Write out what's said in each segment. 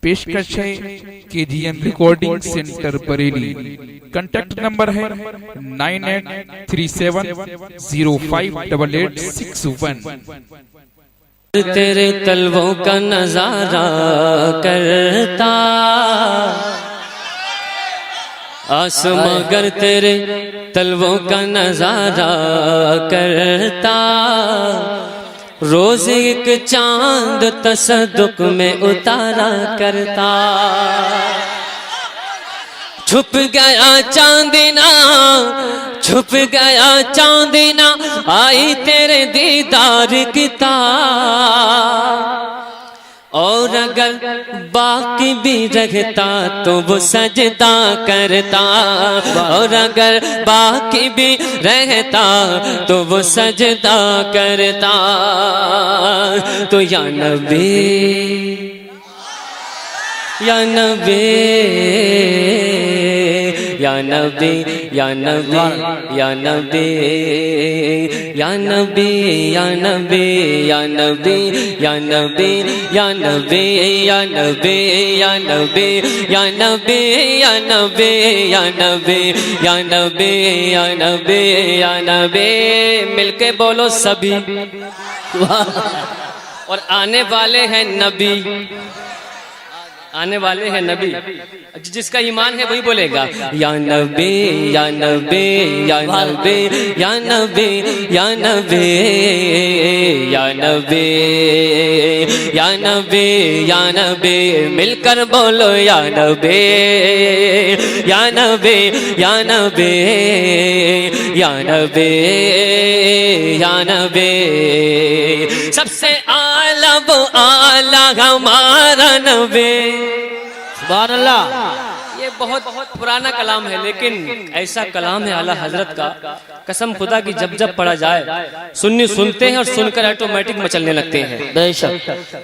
پیشکش ہے KGN recording centre Bareilly. Contact number ہے 9837058861. تیرے تلووں کا نظارہ کرتا آسماں گر تیرے تلووں کا نظارہ کرتا روز ایک چاند تصدق میں اتارا کرتا چھپ گیا چاندنا چھپ گیا چاندنا آئی تیرے دیدار کی تار اور اگر باقی بھی رہتا تو وہ سجدہ کرتا اور اگر باقی بھی رہتا تو وہ سجدہ کرتا تو یا نبی یا نبی یا نبی یا نبی یا نبی یا نبی یا نبی یا نبی یا نبی یا نبی یا نبی یا نبی یا نبی یا نبی یا نبی یا نبی یا نبی یا نبی مل کے بولو سبھی اور آنے والے ہیں نبی آنے والے ہیں نبی جس کا ایمان ہے وہی بولے گا یا نبی یا نبی یا نبی یا نبی یا نبی یا نبی یا نبی یا نبی مل کر بولو یا نبی یا نبی یا نبی یا نبی یا نبی سب سے اعلیٰ وہ اعلیٰ ہمارا نبی سبحان اللہ. یہ بہت پرانا کلام ہے لیکن ایسا کلام ہے اعلیٰ حضرت کا قسم خدا کی جب جب پڑھا جائے سنی سنتے ہیں اور سن کر آٹومیٹک مچلنے لگتے ہیں. بے شک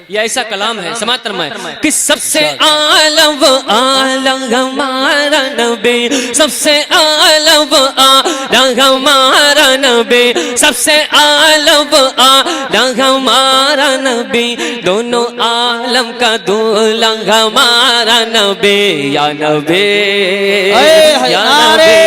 یہ ایسا کلام ہے سماعت فرمائیں کہ سب سے اعلیٰ وہ اعلیٰ ہمارا نبی سب سے اعلیٰ وہ اعلیٰ ہمارا نبی سب سے اعلیٰ وہ اعلیٰ ہمارا نبی دونوں عالم کا دولہا ہمارا نبی یا نبی نعرے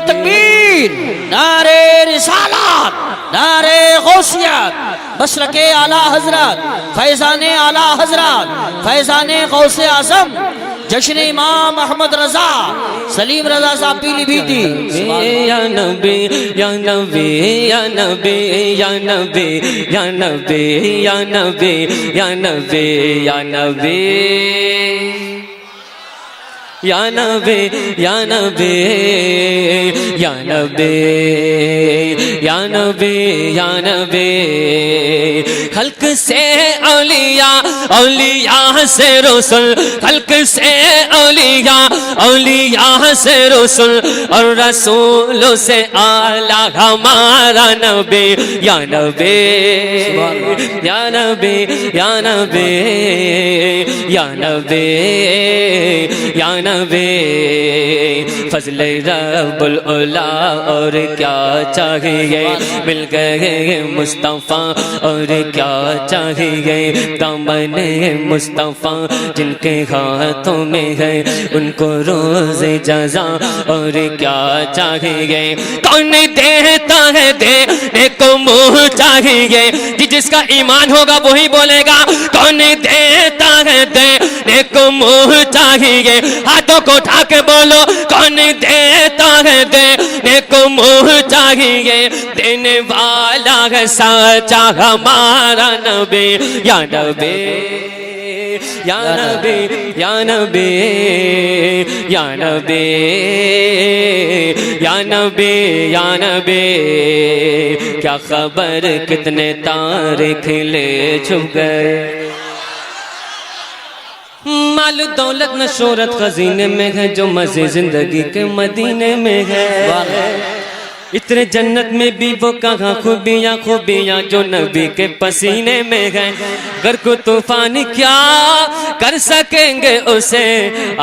تکبیر نعرے رسالات نعرے غوثیات مسلک اعلیٰ حضرات فیضان اعلیٰ حضرات فیضان غوث اعظم جشن امام احمد رضا سلیم رضا صاحب پیلی بھیٹی. یا نبی یا نبی یا نبی یا نبی یا نبی یا نبی یا نبی یا نبی یا نبی یا نبی یا نبی یا نبی یا نبی خلق سے اولیاء اولیاء سے رسول خلق سے اولیاء اولیاء سے رسول اور رسولوں سے اعلیٰ ہمارا نبی یا نبی یا نبی یا نبی یا نبی یا نبی فضل رب العلا اور کیا چاہیے مل گئے مصطفیٰ اور کیا چاہیے دامن مصطفیٰ جن کے ہاتھوں میں ہے ان کو روز جزا اور کیا چاہیے کون دیتا ہے دینے کو منہ چاہیے جس کا ایمان ہوگا وہی بولے گا کون دیتا ہے دینے کو منہ چاہیے ہاتھوں کو اٹھا کے بولو کون دیتا ہے دینے کو منہ چاہیے دینے والا ہے سچا ہمارا نبی یا نبی یا نبی یا نبی یا نبی یا نبی یا نبی کیا خبر کتنے تارے کھلے چھپ گئے مال دولت نہ شہرت خزینے میں ہے جو مزے زندگی کے مدینے میں ہے اتنے جنت میں بھی وہ کہاں خوبیاں خوبیاں جو نبی کے پسینے میں ہیں، گر کو طوفان کیا کر سکیں گے اسے،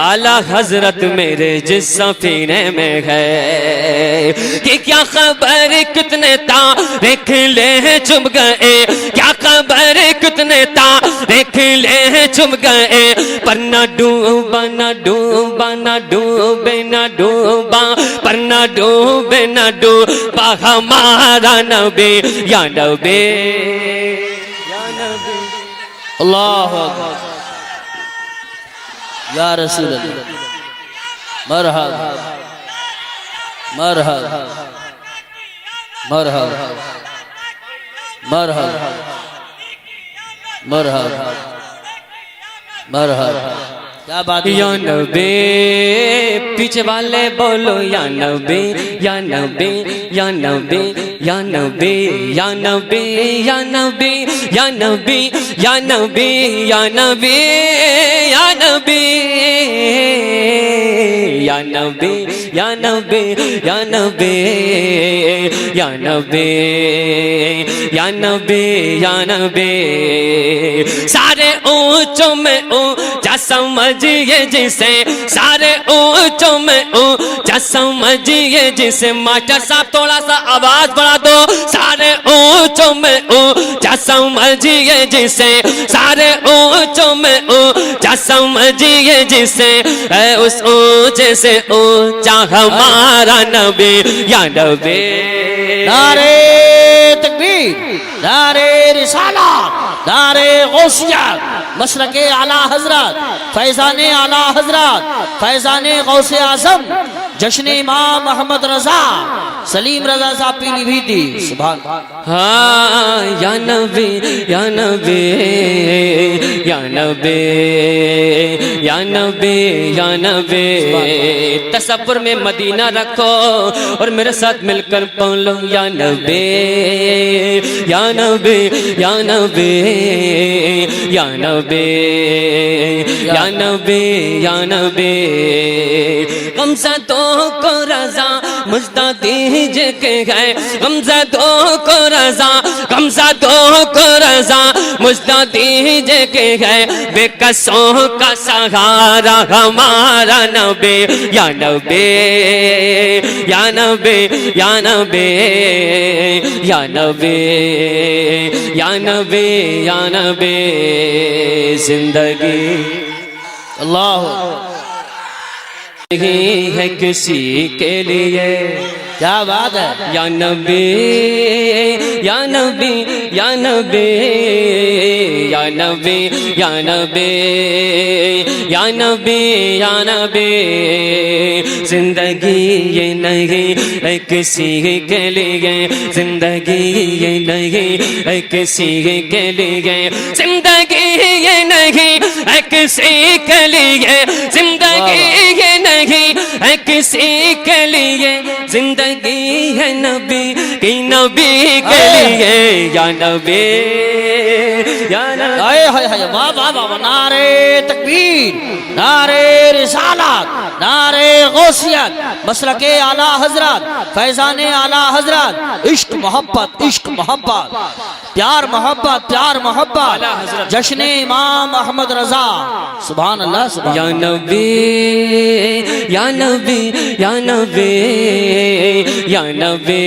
اعلیٰ حضرت میرے جس سفینے میں ہے۔ کہ کیا خبر کتنے تارے کھلے ہیں چھپ گئے، کیا خبر کتنے تارے کھلے ہیں چھپ گئے، پر نہ ڈوبا نہ ڈوبا نہ ڈوبے نہ ڈوبا، پر نہ ڈوبے نہ ڈوبا ہمارا نبی یا نبی یا نبی۔ اللہ اکبر یا رسول اللہ، مرحبا مرحبا مرحبا مرحبا مرحبا مرحبا، کیا بات ہے؟ یا نبی، پیچھے والے بولو یا نبی یا نبی یا نبی یا نبی یا نبی یا نبی یا نبی یا نبی یا نبی یا نبی یا نبی یا نبی یا نبی یا نبی یا نبی یا نبی، سارے اونچوں میں اونچا سمجھیے جسے، سارے اونچوں میں اونچا سمجھیے جسے، ماسٹر صاحب تھوڑا سا آواز بڑھا دو، سارے اونچوں میں اونچا سمجھیے جسے، سارے اونچوں میں اونچا سمجھیے جسے، اے اس اونچے سے اونچا ہمارا نبی یا نبی۔ نعرے تکبیر، نعرے رسالت، نعرے غوثیت، مسلک اعلیٰ حضرت، فیضان اعلیٰ حضرت، فیضان غوث اعظم، جشن امام محمد رضا سلیم رضا صاحب پیلی بھیٹی، سبحان ہاں یا نبی یا نبی یا نبی یا نبی یا نبی، تصور میں مدینہ رکھو اور میرے ساتھ مل کر بولو یا نبی یا نبی یا نبی یا نبی یا نبی یا نبی، غمزدوں کو رضا مجدہ دیجے کہ ہے، غمزدوں کو رضا، غمزدوں کو رضا مجدہ دیجے کہ ہے، بے کسوں کا سہارا ہمارا نبی یا نبی یا نبی یا نبی یا نبی یا نبی یا نبی، زندگی اللہ نہیں ہے کسی کے لیے، کیا بات ہے؟ یا نبی یا نبی یا نبی یا نبی یا نبی یا نبی یا نبی، زندگی یہ نہیں ہے کسی کے لیے، زندگی یہ نہیں ہے کسی کے لیے، زندگی یہ نہیں ہے کسی کے لیے، زندگی یہ نہیں ہے کسی کے لیے، زندگی ہے نبی کی نبی کے لیے یا نبی یا نبی۔ ہائے ہائے ہائے، واہ واہ واہ، نعرے تکبیر، نعرے رسالت، نعرے غوثیت، مسلک اعلیٰ حضرت، فیضان اعلیٰ حضرت، عشق محبت، عشق محبت، پیار محبت، پیار محبت، جشن امام محمد رضا، سبحان اللہ سبحان یا اللہ۔ نبی یا نبی یا نبی یا نبی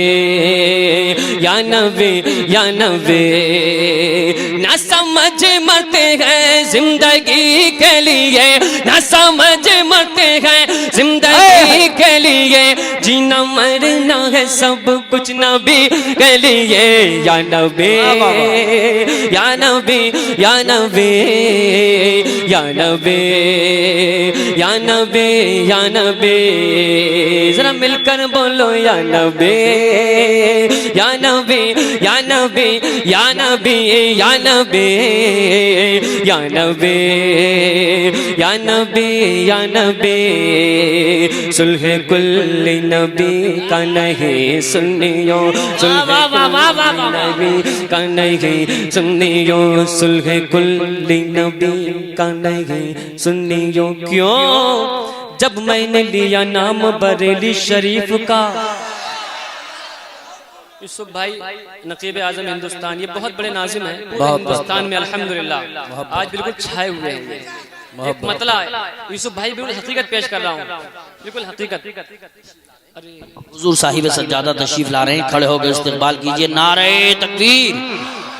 یا نبی یا نبی، نہ سمجھ مرتے ہیں زندگی کے لیے، نہ سمجھ مرتے ہیں زندگی کے لیے، جینا مرنا ہے سب کچھ نبی کے لیے یا نبی یا نبی یا نبی یا نبی یا نبی یا نبی، ذرا مل کر بولو یا نبی یا نبی یا نبی یا نبی یا نبی یا نبی یا نبی یا نبی، صلح کل نبی کا نہیں سنیو، صلح کل نبی کا نہیں سنیو، صلح کل نبی کا نہیں سنیو، کیوں؟ جب میں نے لیا نام بریلی شریف کا، یوسف بھائی نقیب اعظم ہندوستان، یہ بہت بڑے ناظم ہیں پورے ہندوستان میں الحمدللہ، آج بالکل چھائے ہوئے ہیں. ایک مطلع ہے یوسف بھائی، بالکل حقیقت پیش کر رہا ہوں، بالکل حقیقت. حضور صاحب سجادہ تشریف لا رہے ہیں، کھڑے ہو گئے استقبال کیجئے. نعرہ تکبیر،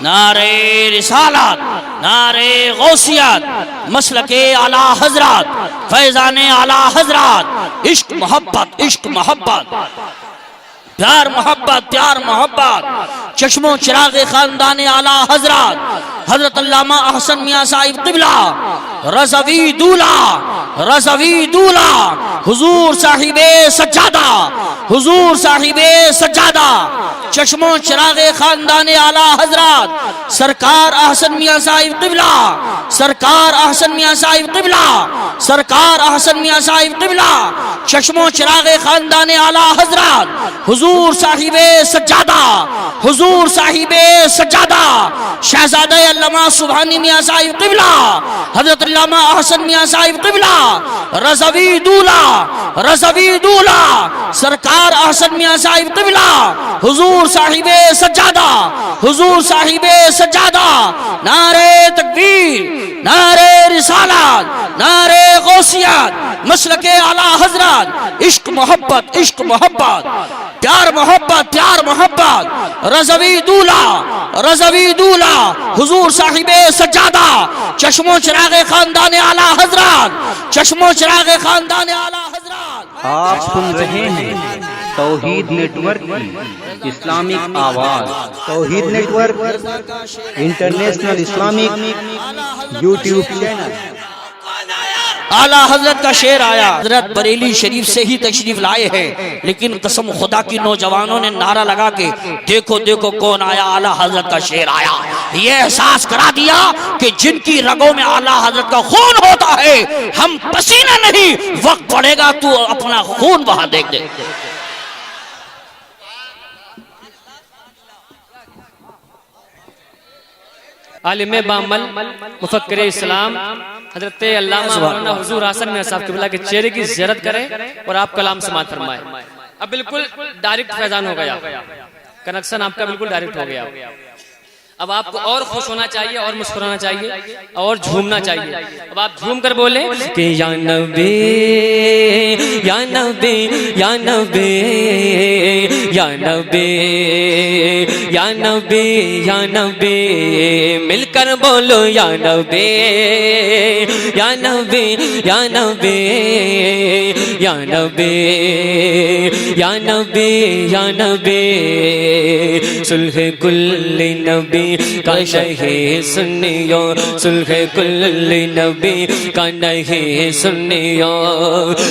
نعرہ رسالت، نعرہ غوثیت، مسلک اعلی حضرات، فیضان اعلی حضرات، عشق محبت، عشق محبت، پیار محبت، پیار محبت، چشم و چراغ خاندان اعلی حضرات حضرت علامہ احسن میاں صاحب قبلہ رضوی دولہ، رضوی دولہ، حضور صاحب سجادہ، حضور صاحب سجادہ، چشم و چراغ خاندان اعلی حضرات سرکار احسن میاں صاحب قبلہ، سرکار احسن میاں صاحب قبلہ، سرکار احسن میاں صاحب قبلہ، چشم و چراغ خاندان اعلی حضرات حضور صاحب سجادہ، حضور صاحب سجادہ، شہزادہ علامہ سبحانی میاں صاحب قبلہ، حضرت علامہ احسن میاں صاحب قبلہ، رضوی دولہ، رضوی دولہ، سرکار احسن میاں صاحب قبلہ، حضور صاحب سجادہ، حضور صاحب سجادہ. نعرہ تکبیر، نعرہ رسالت، نعرہ غوثیت، مسلک اعلی حضرات، عشق محبت، عشق محبت، پیار محبت، پیار محبت، رضوی دولہ، رضوی دولہ، حضور صاحب سجادہ، چشم و چراغ خاندان اعلی حضرات، چشم و چراغ خاندان اعلی حضرات. آپ سن رہے ہیں توحید نیٹ ورک کی اسلامک آواز. Tawheed network international Islamic YouTube channel. اعلیٰ حضرت کا شعر آیا، حضرت بریلی شریف سے ہی تشریف لائے ہیں، لیکن قسم خدا کی نوجوانوں نے نعرہ لگا کے دیکھو دیکھو کون آیا، اعلیٰ حضرت کا شعر آیا. یہ احساس کرا دیا کہ جن کی رگوں میں اعلیٰ حضرت کا خون ہوتا ہے، ہم پسینہ نہیں، وقت پڑے گا تو اپنا خون وہاں دیکھ دے. عالم بعمل، مفکر اسلام حضرت علامہ مولانا حضور حسن میاں صاحب قبلہ کے چہرے کی زیارت کریں اور آپ کلام سماعت فرمائیں. اب بالکل ڈائریکٹ فیضان ہو گیا، کنیکشن آپ کا بالکل ڈائریکٹ ہو گیا. اب آپ کو اور خوش ہونا چاہیے اور مسکرانا چاہیے اور جھومنا چاہیے. اب آپ جھوم کر بولیں کہ یا نبی یا نبی یا نبی یا نبی یا نبی یا نبی، مل کر بولو یا نبی یا نبی یا نبی یا نبی یا نبی یا نبی. صلح کل نبی کا نہیں سنیو، صلح کل نبی کا نہیں سنیو،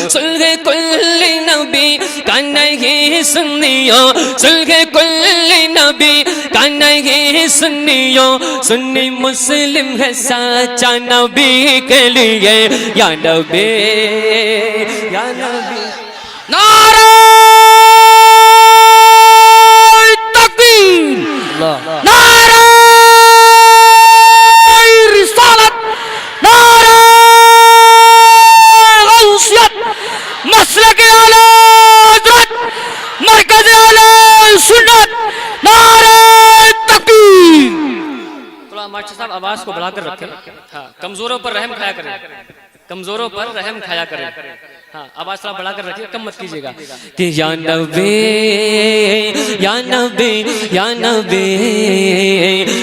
صلح کل نبی کا نہیں سنیو، صلح کل نبی کا نہیں سنیو. سنی مسلم ہے سچا نبی کے لیے یا نبی یا نبی. نعرہ تکبیر، نعرہ رسالت، نعرہ غوثیت، مسلک اعلی حضرت، مرکز اعلی سنت، نعرہ تکبیر. تھوڑا ماسٹر صاحب آواز کو بڑھا کر رکھیں. ہاں، کمزوروں پر رحم کھایا کریں، کمزوروں پر رحم کھایا کریں. ہاں، آواز تھوڑا بڑھا کر رکھیے، کم مت کیجیے گا. کہ یا نبی یا نبی یا نبی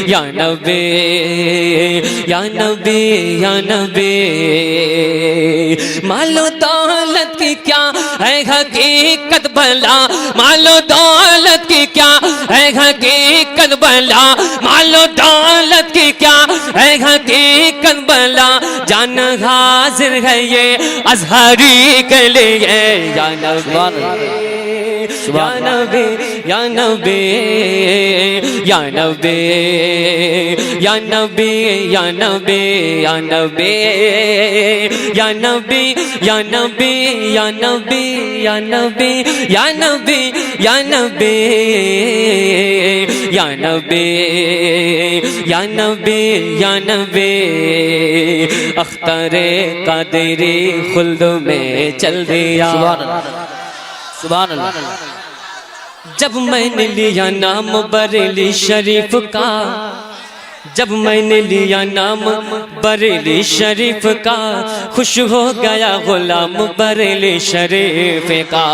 یا نبی یا نبی یا نبی. مال و دولت کی کیا ہے حقیقت بھلا، مال و دولت کی کیا ہے حقیقت بھلا، مال و دولت کی کیا ہے حقیقت بھلا. جان حاضر ہے یہ ازہری کے لیے یا نبی یا نبی یا نبی یا نبی یا نبی یا نبی یا نبی یا نبی یا نبی یا نبی یا نبی یا نبی یا نبی یا نبی یا نبی یا نبی. اختر قادری خلد میں چل دیا. سبحان اللہ، سبحان اللہ. جب میں نے لیا نام بریلی شریف کا، جب میں نے لیا نام بریلی شریف کا، خوش ہو گیا غلام بریلی شریف کا۔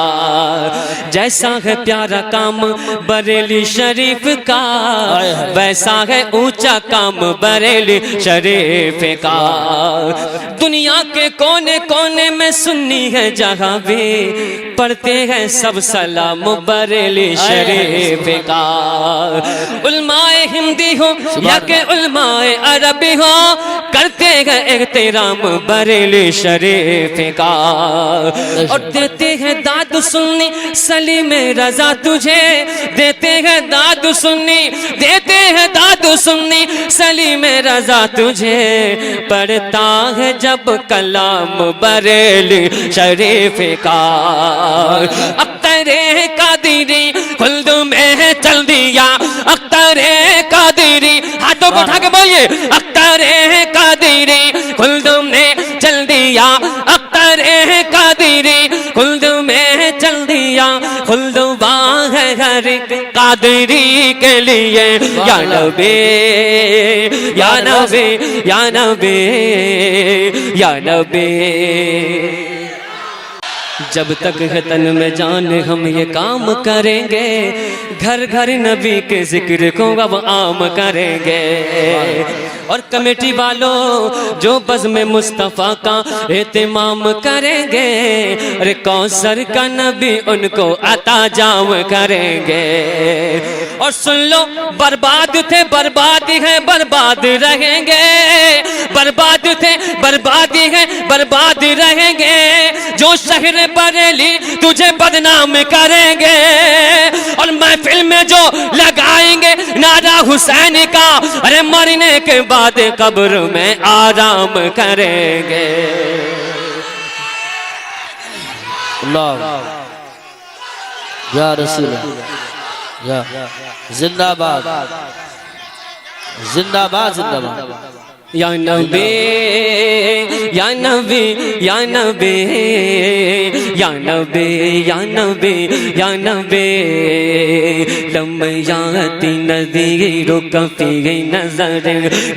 جیسا ہے پیارا کام بریلی شریف کا، ویسا ہے اونچا کام بریلی شریف کا۔ دنیا کے کونے کونے میں سنی ہے جہاں بھی، پڑھتے ہیں سب سلام بریلی شریف کا۔ علماء ہندی ہو یا کہ علماء عربی ہو، کرتے ہیں احترام بریلی شریف کا۔ اور دیتے ہیں داد سنی سلیم رضا تجھے، دیتے ہیں داد سنی، دیتے ہیں داد سنی سلیم رضا تجھے۔ پڑھتا ہے جب کلام بریلی شریف کا۔ اختر قادری خلد میں چل دیا، اختر قادری، ہاتھوں کو اٹھا کے بولیے، اختر قادری خلد میں چل دیا، اختر قادری خلد میں چل دیا۔ خلد واہ ہے ہر قادری کے لیے، یا نبی یا نبی یا نبی یا نبی۔ جب تک ہے تن میں جان ہم یہ کام کریں گے، گھر گھر نبی کے ذکر کو اب عام کریں گے۔ اور کمیٹی والوں جو بزم مصطفیٰ کا اہتمام کریں گے، ارے کوثر کا نبی ان کو عطا جام کریں گے۔ اور سن لو، برباد تھے بربادی ہے برباد رہیں گے، برباد تھے بربادی ہے برباد رہیں گے۔ جو شہر بریلی تجھے بدنام کریں گے، اور محفل میں جو لگائیں گے نعرہ حسین کا، ارے مرنے کے بعد قبر میں آرام کریں گے۔ اللہ یا رسول اللہ، یا زندہ باد زندہ باد زندہ باد۔ یا نبی یا نبی یا نبی یا نبی یا نبی یا نبی، لمیاتی ندی رک فی نظر،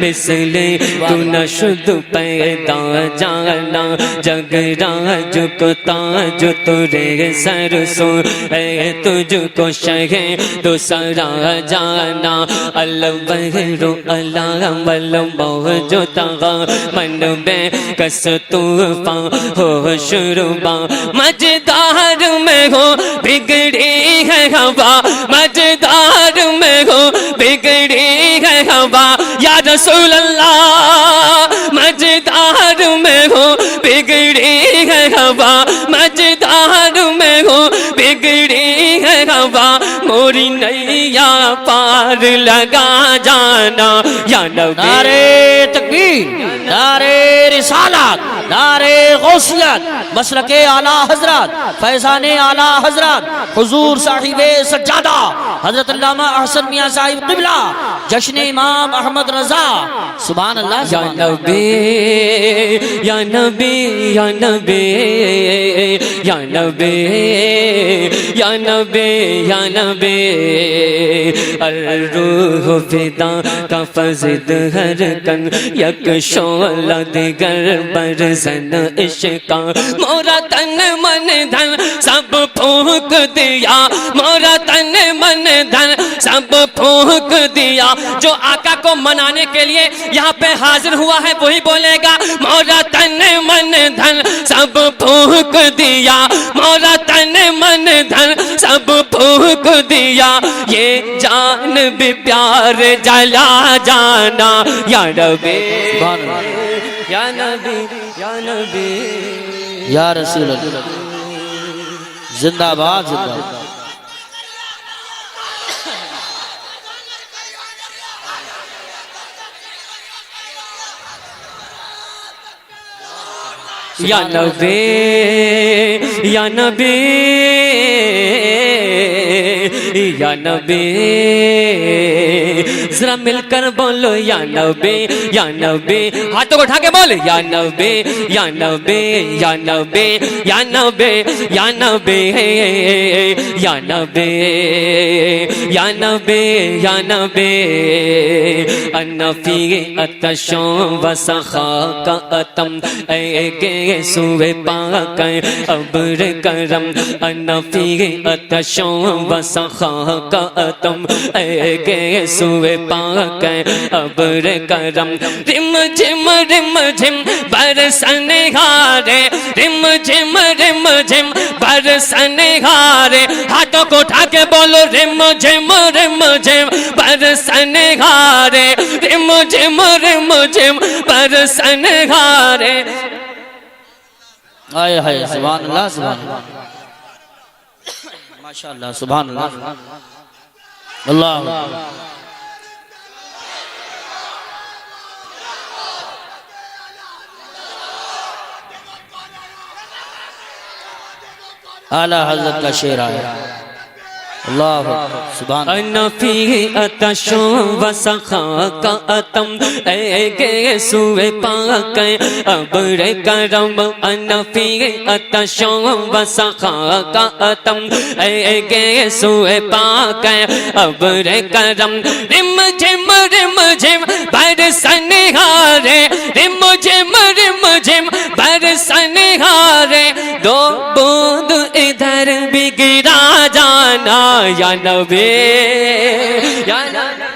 مثل تو نشد پیدا جانا، جگ راج کو تاج ترے سر سو، اے تجھ کو شہ تو سرا جانا۔ البحر العلم جو تغا من بے کس طوفان ہو شرباں، مجدار میں ہو بگڑی ہے ہوا، مجدار میں ہو بگڑی ہے ہوا، یا رسول اللہ مجدار میں ہو بگڑی ہے ہوا، مجدار میں ہو بگڑی ہے ہوا، موری نیا پار لگا جانا۔ یا نبی تکبیر، نعرے رسالت، نعرے غوثیت، مسلک اعلیٰ حضرت، فیضان اعلیٰ حضرت، حضور صاحب سجادہ حضرت علامہ احسن میاں صاحب قبلہ، جشن امام احمد رضا۔ سبحان اللہ یا سبحان اللہ۔ نبی یا نبی یا نبی یا نبی یا نبی یا نبی، الروح فدا کا فضد ہر کن، یک شعلہ دیگر برزن عشقا، مورا تن من دھن سب پھونک دیا، مورا تن من دھن سب پھونک دیا۔ جو آقا کو منانے کے لیے یہاں پہ حاضر ہوا ہے وہی بولے گا، مورا تن من دھن سب پھونک دیا، مورا تن من دھن سب پھونک دیا۔ یہ جان بھی پیار جلا جانا، یا نبی یا نبی یا نبی یا رسول اللہ، زندہ باد زندہ باد۔ یا نبی یا نبی یا نبی ذرا مل کر بولو یا نبی یا نبی ہاتھوں کو اٹھا کے بول یا نبی یا نبی یا نبی یا نبی یا نبی یا نبی یا نبی یا نبی انا فی اتشوں وسخاک اتم اے گے سوئے پاک ابر کرم انا فی اتشوں وسخاک اتم اے گے سوئے پاک ابر کرم رم جھم برسنے ہارے رم جھم برسنے ہارے ہاتھوں کو اٹھا کے بولو رم جھم برسنے ہارے رم جھم برسنے ہارے آئے ہائے سبحان اللہ سبحان اللہ ماشاءاللہ سبحان اللہ اللہ اعلی حضرت کا شعر آیا اللہ سبحان انا فی اتشوں وسخاک اتم اے گے سوئے پاک ابر کرم انا فی اتشوں وسخاک اتم اے گے سوئے پاک ابر کرم رم جھم برسنے ہارے رم جھم برسنے ہارے دو بوند ادھر بھی گرا جانا یا نبی یا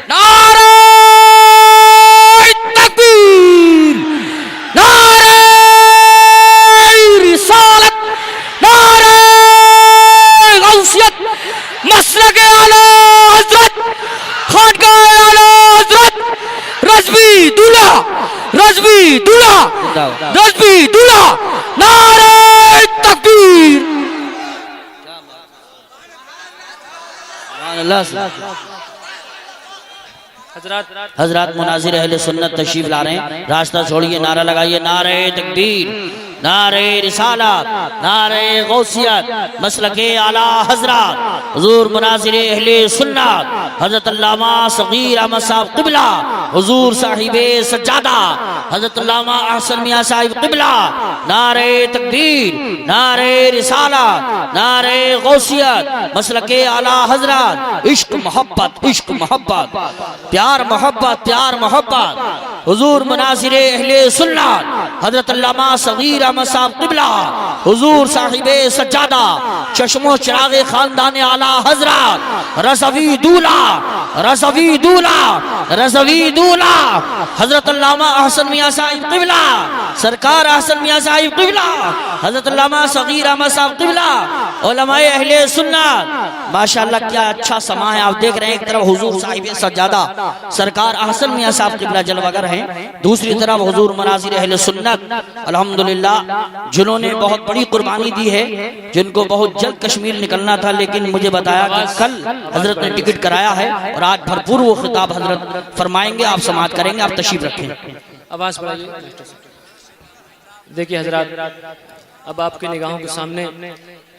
نعرہ تکبیر نعرہ رسالت نعرہ غوثیت مسلک اعلی حضرت خانقاہ اعلی حضرت رضوی دولہ نعرہ تکبیر حضرات مناظر اہل سنت تشریف لا رہے ہیں راستہ چھوڑیے نعرہ لگائیے نعرہ تکبیر نعرہ رسالت نعرہ غوثیت مسلک اعلی حضرات حضور مناظر اہل سنت حضرت علامہ صغیر احمد صاحب قبلہ حضور صاحب سجادہ حضرت علامہ احسن میاں صاحب قبلہ نعرہ تکبیر نعرہ رسالت نعرہ غوثیت مسلک اعلی حضرات عشق محبت پیار محبت حضور مناظر اہل سنت حضرت علامہ صغیر احمد صاحب قبلہ حضور صاحب سجادہ چشم و چراغ خاندان اعلی حضرات رضوی دولہ حضرت علامہ احسن میاں صاحب قبلہ سرکار احسن میاں صاحب قبلہ حضرت علامہ صغیر احمد صاحب قبلہ علماء اہل سنت ماشاءاللہ کیا اچھا سما ہے آپ دیکھ رہے ہیں ایک طرف حضور صاحب سجادہ سرکار احسن میاں صاحب قبلہ جلوگر ہیں دوسری طرف حضور مناظر اہل سنت الحمدللہ جنہوں نے بہت بڑی قربانی دی ہے جن کو بہت جلد کشمیر نکلنا تھا لیکن مجھے بتایا کہ کل حضرت نے ٹکٹ کرایا ہے اور آج بھرپور وہ خطاب حضرت فرمائیں گے آپ سماعت کریں گے آپ تشریف رکھیں آواز بڑھائیے دیکھیے حضرات اب آپ کی نگاہوں کے سامنے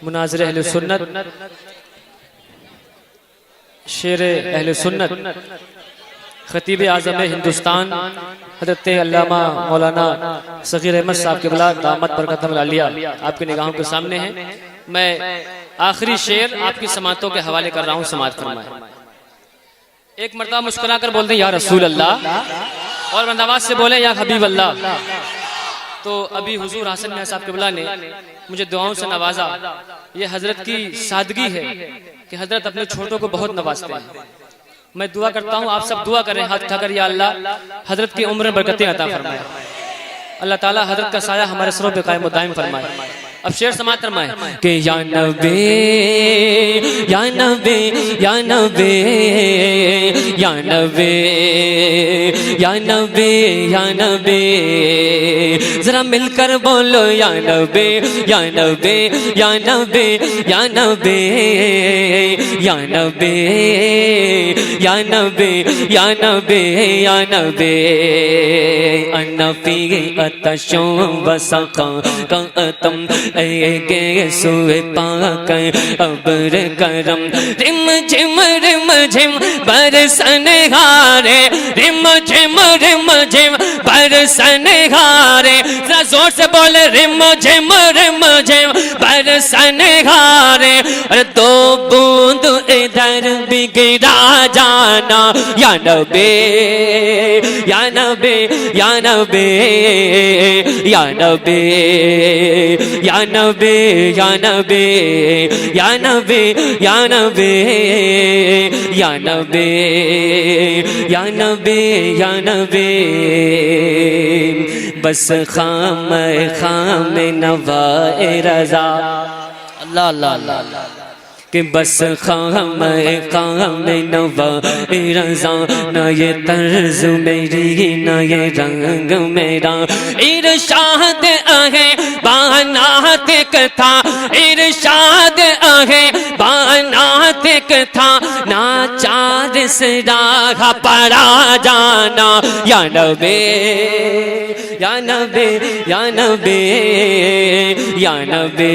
مناظر اہل سنت شیر اہل سنت خطیب اعظم ہندوستان حضرت علامہ مولانا صغیر احمد صاحب قبلہ دامت برکاتہ العالیہ آپ کی نگاہوں کے سامنے ہیں میں آخری شعر آپ کی سماعتوں کے حوالے کر رہا ہوں سماعت فرمائیں ایک مرتبہ مسکرا کر بول دیں یا رسول اللہ اور بلند آواز سے بولیں یا حبیب اللہ تو ابھی حضور حسن میاں صاحب قبلہ نے مجھے دعاؤں سے نوازا یہ حضرت کی سادگی ہے کہ حضرت اپنے چھوٹوں کو بہت نوازتے ہیں میں دعا کرتا ہوں آپ سب دعا کریں ہاتھ اٹھا کر یا اللہ حضرت کی عمر برکتیں عطا فرمائے اللہ تعالی حضرت کا سایہ ہمارے سروں پہ قائم و دائم فرمائے اب شعر سماعت فرمائیں کہ یا نبی یا نبی یا نبی یا نبی یا نبی یا نبی ذرا مل کر بولو یا نبی یا نبی یا نبی یا نبی یا نبی یا نبی یا نبی یا نبی انا فی اتشوں وسقا کا اتم اے سوئے پاک ابر کرم رم جھم برسن ہارے رم جھم برسن ہارے ذرا زور سے بولے رم جھم برسن ہارے اور دو بوند ادھر بھی گرا جانا یا نبی یا نبی یا نبی یا نبی یا نبی یا نبی یا نبی یا نبی یا نبی یا نبی یا نبی بس خام نوائے رضا اللہ اللہ اللہ کہ بس خام نوائے رضا نہ یہ طرز میری نہ یہ رنگ میرا ارشاد آہے بانات تھا ارشاد آہے بانات تھا ناچار سے راہ پڑا جانا یا نبی یا نبی یا نبی یا نبی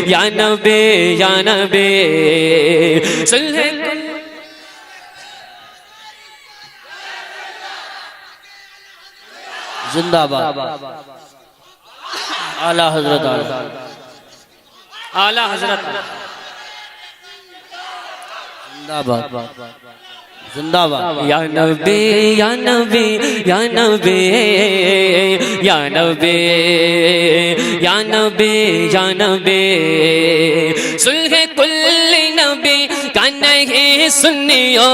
یا نبی یا نبی زندہ باد اعلیٰ حضرت اعلیٰ حضرت زندہ باد زندہ باد یا نبی یا نبی یا نبی یا نبی یا نبی یا نبی صلح کل نبی کا نہیں سنیو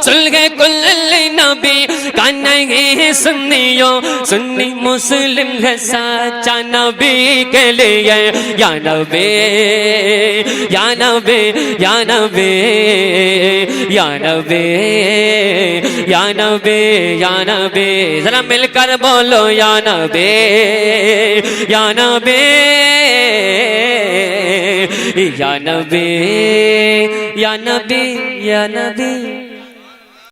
صلح کل نبی کا نہیں سنیو سنی مسلم ہے سچا نبی کے لیے یا نبی یا نبی یا نبی یا نبی یا نبی یا نبی ذرا مل کر بولو یا نبی یا نبی یا نبی یا نبی یا نبی